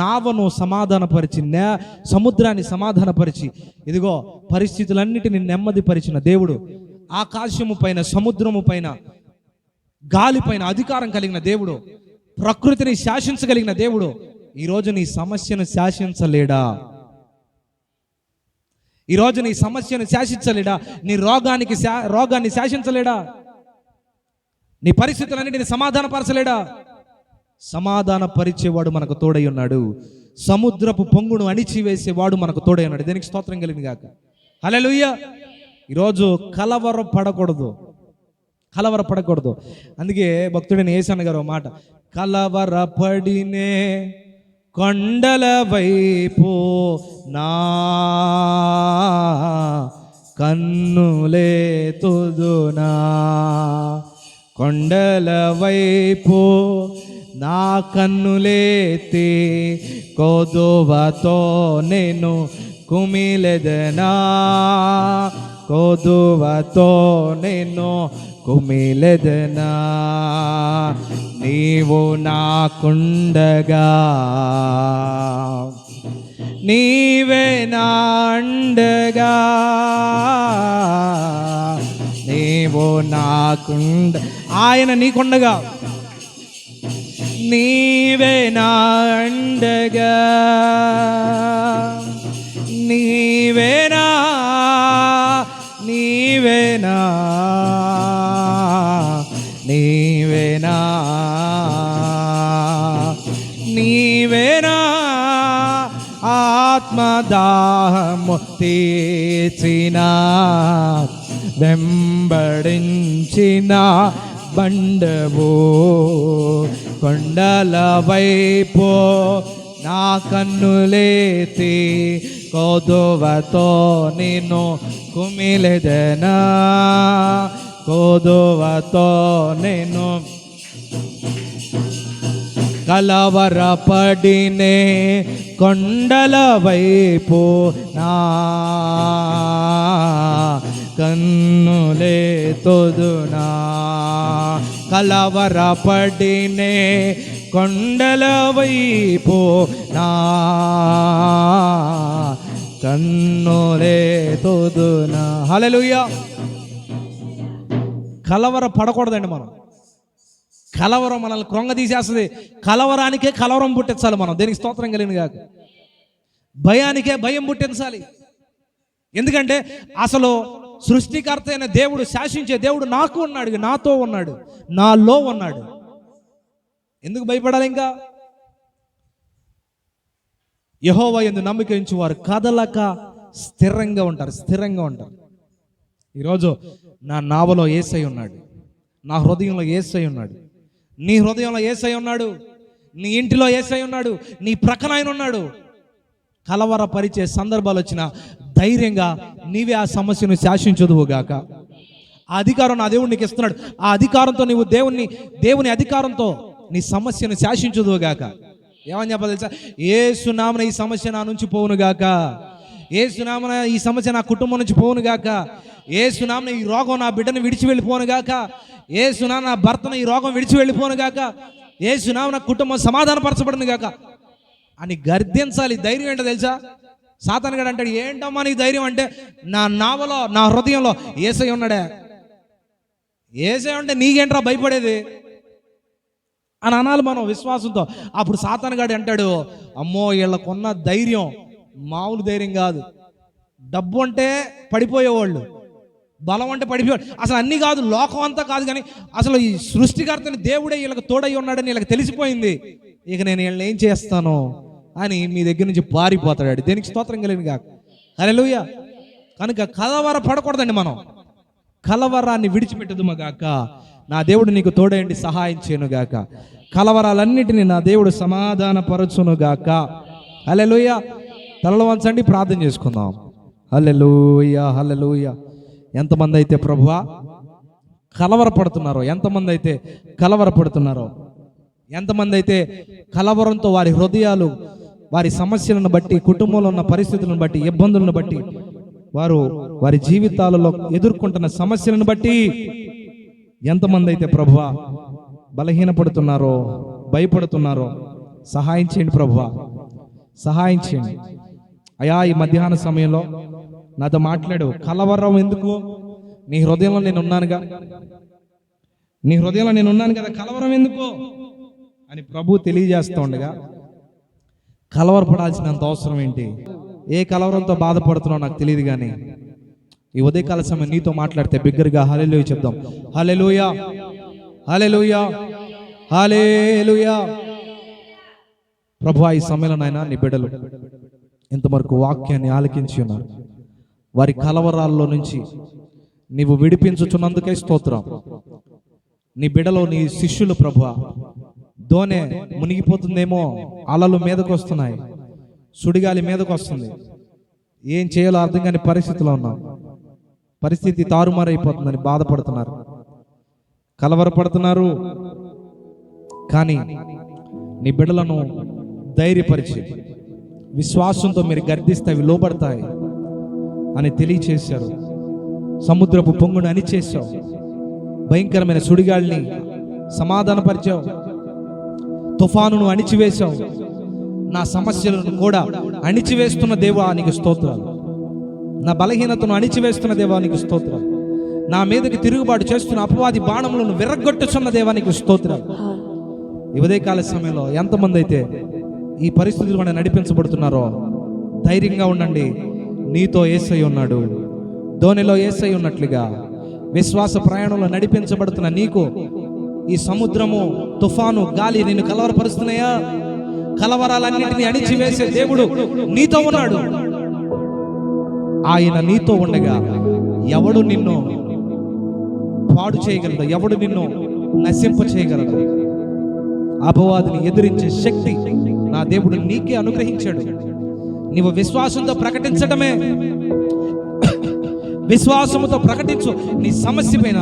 నావను సమాధానపరిచి, సముద్రాన్ని సమాధానపరిచి, ఇదిగో పరిస్థితులన్నిటిని నెమ్మదిపరిచిన దేవుడు, ఆకాశము పైన, సముద్రము పైన, గాలి పైన అధికారం కలిగిన దేవుడు, ప్రకృతిని శాసించగలిగిన దేవుడు ఈరోజు నీ సమస్యను శాసించలేడా? ఈరోజు నీ సమస్యను శాసించలేడా? నీ రోగాన్ని శాసించలేడా? నీ పరిస్థితులన్నిటిని సమాధానపరచలేడా? సమాధానపరిచేవాడు మనకు తోడై ఉన్నాడు. సముద్రపు పొంగును అణిచివేసేవాడు మనకు తోడై ఉన్నాడు. దేనికి స్తోత్రం కలిగిన గాక. హల్లెలూయా. ఈరోజు కలవరపడకూడదు. అందుకే భక్తుడైన యేసన్న గారు ఒక మాట, కలవరపడినే కొండల వైపు నా కన్నులేతుదునా, కొండల వైపు నా కన్నులేతి కొదువతో నేను కుమిలెదనా, కొదువతో నేను కుమిలెదనా. నీవు నాకుండగా, నీవే నా అండగా, నీవు నాకుండ, ఆయన నీకుండగా, నీవే నా అండగా, నీవేనా, నీవేనా, నీవేనా, నీవేనా ఆత్మదాహము తీర్చిన, వెంబడించిన బండవు, కొండల వైపు నా కన్నులేతి కొదువతో నిన్ను కుమిలెదనా, కొదువతో నేను కలవరపడినే కొండల వైపు నా కన్నులేతుదునా, కలవరపడినే కొండల వైపు నా కన్నులేతుదునా. హల్లెలూయా. కలవర పడకూడదండి మనం. కలవరం మనల్ని కృంగ తీసేస్తుంది. కలవరానికే కలవరం పుట్టించాలి మనం. దేనికి స్తోత్రం కలిగిన గాక. భయానికే భయం పుట్టించాలి. ఎందుకంటే అసలు సృష్టికర్త అయిన దేవుడు, శాసించే దేవుడు నాకు ఉన్నాడు, నాతో ఉన్నాడు, నాలో ఉన్నాడు. ఎందుకు భయపడాలి? ఇంకా యెహోవా యందు నమ్మిక ఉంచు వారు కదలక స్థిరంగా ఉంటారు. ఈరోజు నా నావలో యేసై ఉన్నాడు, నా హృదయంలో యేసై ఉన్నాడు, నీ హృదయంలో యేసై ఉన్నాడు, నీ ఇంటిలో యేసై ఉన్నాడు, నీ ప్రక్కన ఆయన ఉన్నాడు. కలవరపరిచే సందర్భాలు వచ్చినా ధైర్యంగా నీవే ఆ సమస్యను శాసించదువుగాక. ఆ అధికారం నా దేవుడు నీకు ఇస్తున్నాడు. ఆ అధికారంతో నీవు దేవుని అధికారంతో నీ సమస్యను శాసించదువుగాక. ఏమని చెప్పాలి తెలుసా? యేసు నామమున ఈ సమస్య నా నుంచి పోవునుగాక, యేసు నామమున ఈ సమస్య నా కుటుంబం నుంచి పోవునుగాక, యేసు నామమున ఈ రోగం నా బిడ్డను విడిచి వెళ్ళిపోనుగాక, యేసు నామమున నా భర్తను ఈ రోగం విడిచి వెళ్ళిపోనుగాక, యేసు నామమున కుటుంబం సమాధానపరచబడునుగాక అని గర్దించాలి. ధైర్యం ఏంటో తెలుసా? సాతాను గాడు అంటాడు, ఏంటమ్మా నీ ధైర్యం అంటే, నా నావలో, నా హృదయంలో యేసయ్య ఉన్నాడే. యేసయ్య ఉంటే నీకేంట్రా భయపడేది అని అనాలి మనం విశ్వాసంతో. అప్పుడు సాతాను గాడు అంటాడు, అమ్మో వీళ్ళకున్న ధైర్యం మామూలు ధైర్యం కాదు. డబ్బు అంటే పడిపోయేవాళ్ళు, బలం అంటే పడిపోయేవాళ్ళు, అసలు అన్నీ కాదు, లోకం అంతా కాదు, కానీ అసలు ఈ సృష్టికర్తని దేవుడే వీళ్ళకి తోడై ఉన్నాడని వీళ్ళకి తెలిసిపోయింది. ఇక నేను వీళ్ళని ఏం చేస్తాను అని మీ దగ్గర నుంచి పారిపోతాడు. దేనికి స్తోత్రం కలిగిన గాక. హల్లెలూయా. కనుక కలవర పడకూడదండి మనం. కలవరాన్ని విడిచిపెట్టదుమా గాక. నా దేవుడు నీకు తోడేయండి, సహాయం చేయను గాక. కలవరాలన్నిటినీ నా దేవుడు సమాధానపరచును గాక. హల్లెలూయా. తలలు వంచండి, ప్రార్థన చేసుకుందాం. హల్లెలూయా, హల్లెలూయా. ఎంతమంది అయితే ప్రభువా కలవరపడుతున్నారో, ఎంతమంది అయితే కలవరపడుతున్నారో, ఎంతమంది అయితే కలవరంతో వారి హృదయాలు వారి సమస్యలను బట్టి, కుటుంబంలో ఉన్న పరిస్థితులను బట్టి, ఇబ్బందులను బట్టి, వారు వారి జీవితాలలో ఎదుర్కొంటున్న సమస్యలను బట్టి ఎంతమంది అయితే ప్రభువా బలహీనపడుతున్నారో, భయపడుతున్నారో, సహాయం చేయండి ప్రభువా, సహాయం చేయండి అయా. ఈ మధ్యాహ్న సమయంలో నాతో మాట్లాడు. కలవరం ఎందుకు? నీ హృదయంలో నేను ఉన్నానుగా, నీ హృదయంలో నేను ఉన్నాను కదా, కలవరం ఎందుకు అని ప్రభు తెలియజేస్తూ ఉండగా, కలవరపడాల్సినంత అవసరం ఏంటి? ఏ కలవరంతో బాధపడుతున్నావు నాకు తెలియదు, కానీ ఈ ఉదయకాల సమయం నీతో మాట్లాడితే బిగ్గరగా హల్లెలూయా చెప్దాం. హల్లెలూయా, హల్లెలూయా, హల్లెలూయా. ప్రభువా, ఈ సమయంలో నాయనా నీ బిడ్డలు ఇంతవరకు వాక్యాన్ని ఆలకించి ఉన్నారు. వారి కలవరాల్లో నుంచి నీవు విడిపించుచున్నందుకే స్తోత్రం. నీ బిడ్డలో నీ శిష్యులు ప్రభువా, దోనె మునిగిపోతుందేమో, అలలు మీదకు వస్తున్నాయి, సుడిగాలి మీదకు వస్తుంది, ఏం చేయాలో అర్థం కాని పరిస్థితిలో ఉన్నాం, పరిస్థితి తారుమారైపోతుందని బాధపడుతున్నారు, కలవరపడుతున్నారు. కానీ నీ బిడ్డలను ధైర్యపరిచి విశ్వాసంతో మీరు గర్దిస్తే అవి లోబడతాయి అని తెలియచేశారు. సముద్రపు పొంగును అణిచేశావు, భయంకరమైన సుడిగాలిని సమాధానపరిచావు, తుఫానును అణిచివేశావు, నా సమస్యలను కూడా అణిచివేస్తున్న దేవా నీకు స్తోత్రాలు, నా బలహీనతను అణిచివేస్తున్న దేవా నీకు స్తోత్రాలు, నా మీదకి తిరుగుబాటు చేస్తున్న అపవాది బాణములను విర్రగొట్టుచున్న దేవా నీకు స్తోత్రాలు. ఈ ఉదయకాల సమయంలో ఎంతమంది అయితే ఈ పరిస్థితులు కూడా నడిపించబడుతున్నారో ధైర్యంగా ఉండండి. నీతో యేసయ్య ఉన్నాడు. ధోనిలో యేసయ్య ఉన్నట్లుగా విశ్వాస ప్రయాణంలో నడిపించబడుతున్న నీకు ఈ సముద్రము, తుఫాను, గాలి నిన్ను కలవరపరుస్తున్నాయా? కలవరాలన్నింటినీ అణిచివేసే దేవుడు నీతో ఉన్నాడు. ఆయన నీతో ఉండగా ఎవడు నిన్ను పాడు చేయగలడు? ఎవడు నిన్ను నశింప చేయగలడు? అపవాదిని ఎదిరించే శక్తి నా దేవుడు నీకే అనుగ్రహించాడు. నీవు విశ్వాసంతో ప్రకటించడమే, విశ్వాసముతో ప్రకటించు. నీ సమస్య పైన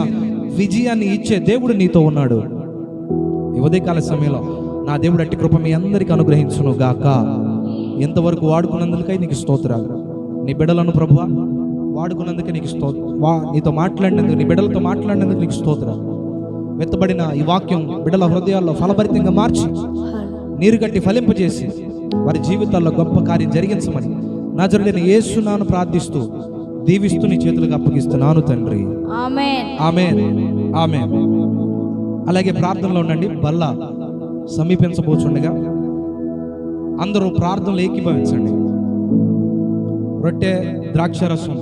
విజయాన్ని ఇచ్చే దేవుడు నీతో ఉన్నాడు. ఈ ఉదయకాల సమయంలో నా దేవుడు అట్టి కృప మీ అందరికీ అనుగ్రహించును గాక. ఎంతవరకు వాడుకున్నందుకై నీకు స్తోత్రాలు. నీ బిడ్డలను ప్రభువా వాడుకున్నందుకే నీకు నీతో మాట్లాడినందుకు, నీ బిడ్డలతో మాట్లాడినందుకు నీకు స్తోత్రాలు. వెత్తబడిన ఈ వాక్యం బిడ్డల హృదయాల్లో ఫలభరితంగా మార్చి నీరు కట్టి ఫలింపజేసి వారి జీవితాల్లో గొప్ప కార్యం జరిగించమని నజరుడైన యేసునామమున ప్రార్థిస్తూ దీవిస్తూ నీ చేతులకు అప్పగిస్తున్నాను తండ్రి. ఆమేన్, ఆమేన్, ఆమేన్. అలాగే ప్రార్థనలో ఉండండి. బల్ల సమీపించబోచుండగా అందరూ ప్రార్థనలు ఏకీభవించండి. రొట్టె, ద్రాక్షరసం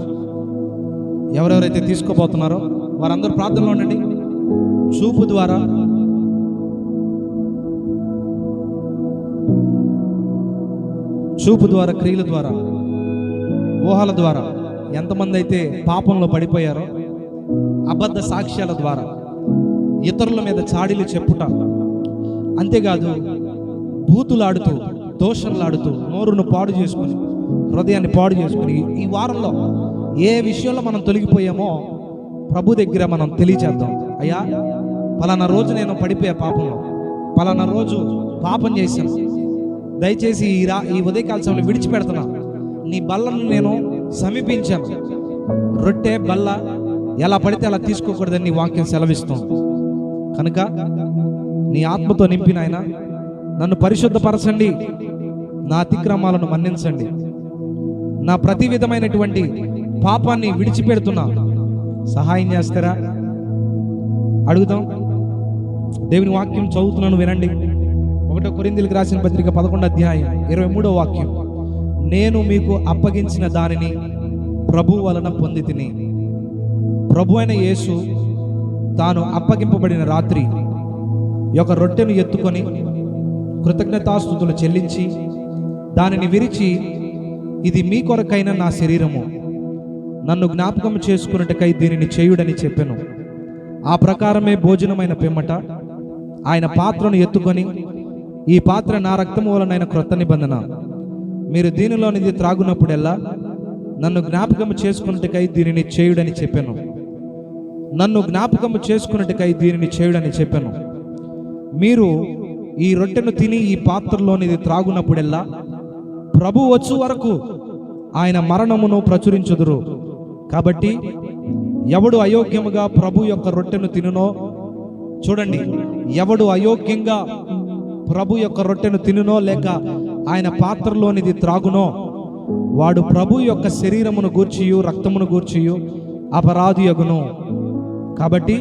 ఎవరెవరైతే తీసుకోబోతున్నారో వారందరూ ప్రార్థనలో ఉండండి. చూపు ద్వారా, క్రియల ద్వారా, ఊహల ద్వారా ఎంతమంది అయితే పాపంలో పడిపోయారో, అబద్ధ సాక్ష్యాల ద్వారా, ఇతరుల మీద చాడీలు చెప్పుట, అంతేకాదు బూతులాడుతూ, దోషంలాడుతూ, నోరును పాడు చేసుకుని, హృదయాన్ని పాడు చేసుకుని, ఈ వారంలో ఏ విషయంలో మనం తొలగిపోయామో ప్రభు దగ్గర మనం తెలియచేద్దాం. అయ్యా, పలానా రోజు నేను పడిపోయా పాపంలో, పలానా రోజు పాపం చేశాను, దయచేసి ఈ ఉదయకాల సమయంలో విడిచిపెడుతున్నా, నీ బల్లను నేను సమీపించాను. రొట్టె, బల్ల ఎలా పడితే అలా తీసుకోకూడదని నీ వాక్యం సెలవిస్తాం. కనుక నీ ఆత్మతో నింపిన ఆయన నన్ను పరిశుద్ధపరచండి, నా అతిక్రమాలను మన్నించండి, నా ప్రతి విధమైనటువంటి పాపాన్ని విడిచిపెడుతున్నా, సహాయం చేస్తారా అడుగుదాం. దేవుని వాక్యం చదువుతున్నాను, వినండి. 1 కొరింథీయులకు రాసిన పత్రిక 11వ అధ్యాయం 23వ వాక్యం. నేను మీకు అప్పగించిన దానిని ప్రభువు వలన పొందితిని. ప్రభు అయిన యేసు తాను అప్పగింపబడిన రాత్రి ఒక రొట్టెను ఎత్తుకొని కృతజ్ఞతాస్తుతులు చెల్లించి దానిని విరిచి, ఇది మీ కొరకైన నా శరీరము, నన్ను జ్ఞాపకం చేసుకున్నట్టుకై దీనిని చేయుడని చెప్పెను. ఆ ప్రకారమే భోజనమైన పిమ్మట ఆయన పాత్రను ఎత్తుకొని, ఈ పాత్ర నా రక్తము వలనైన క్రొత్త నిబంధన, మీరు దీనిలోనిది త్రాగునప్పుడెల్లా నన్ను జ్ఞాపకం చేసుకున్నట్టుకై దీనిని చేయుడని చెప్పెను. నన్ను జ్ఞాపకము చేసుకున్నట్టుకై దీనిని చేయుడని చెప్పాను. మీరు ఈ రొట్టెను తిని ఈ పాత్రలోనిది త్రాగునప్పుడెల్లా ప్రభు వచ్చు వరకు ఆయన మరణమును ప్రచురించుదురు. కాబట్టి ఎవడు అయోగ్యముగా ప్రభు యొక్క రొట్టెను తినునో, చూడండి, ఎవడు అయోగ్యంగా ప్రభు యొక్క రొట్టెను తినునో లేక ఆయన పాత్రలోనిది త్రాగునో వాడు ప్రభు యొక్క శరీరమును గూర్చియు రక్తమును గూర్చియు అపరాధి అగును. కాబట్టి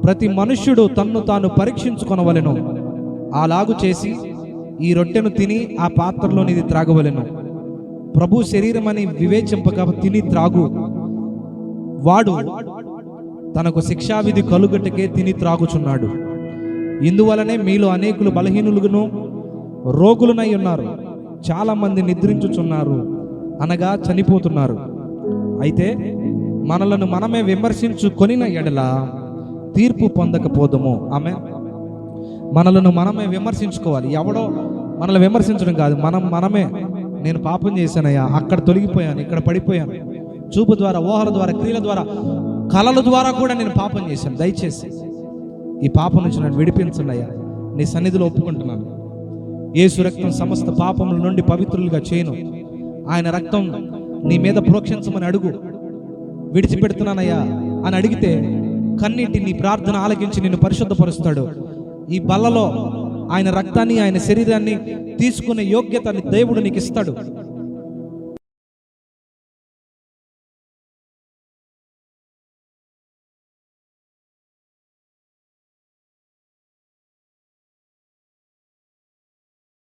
ప్రతి మనుష్యుడు తన్ను తాను పరీక్షించుకొనవలెను. అలాగు చేసి ఈ రొట్టెను తిని ఆ పాత్రలోనిది త్రాగవలెను. ప్రభు శరీరమని వివేచింపక తిని త్రాగు వాడు తనకు శిక్షావిధి కలుగటకే తిని త్రాగుచున్నాడు. ఇందువలనే మీలో అనేకులు బలహీనులుగును రోగులునై ఉన్నారు. చాలా మంది నిద్రించుచున్నారు, అనగా చనిపోతున్నారు. అయితే మనలను మనమే విమర్శించుకొనిన ఎడల తీర్పు పొందకపోదుము. మనలను మనమే విమర్శించుకోవాలి. ఎవడో మనల్ని విమర్శించడం కాదు, మనమే. నేను పాపం చేశానయ్యా, అక్కడ తొలగిపోయాను, ఇక్కడ పడిపోయాను, చూపు ద్వారా, ఊహల ద్వారా, క్రియల ద్వారా, కళల ద్వారా కూడా నేను పాపం చేశాను. దయచేసి ఈ పాపం నుంచి నన్ను విడిపించండియ్యా, నీ సన్నిధిలో ఒప్పుకుంటున్నాను. యేసు రక్తం సమస్త పాపముల నుండి పవిత్రులుగా చేయను. ఆయన రక్తం నీ మీద ప్రోక్షించమని అడుగు. విడిచిపెడుతున్నానయ్యా అని అడిగితే కన్నీటి నీ ప్రార్థన ఆలకించి నిన్ను పరిశుద్ధపరుస్తాడు. ఈ బల్లలో ఆయన రక్తాన్ని, ఆయన శరీరాన్ని తీసుకునే యోగ్యతని దేవుడు నీకు ఇస్తాడు.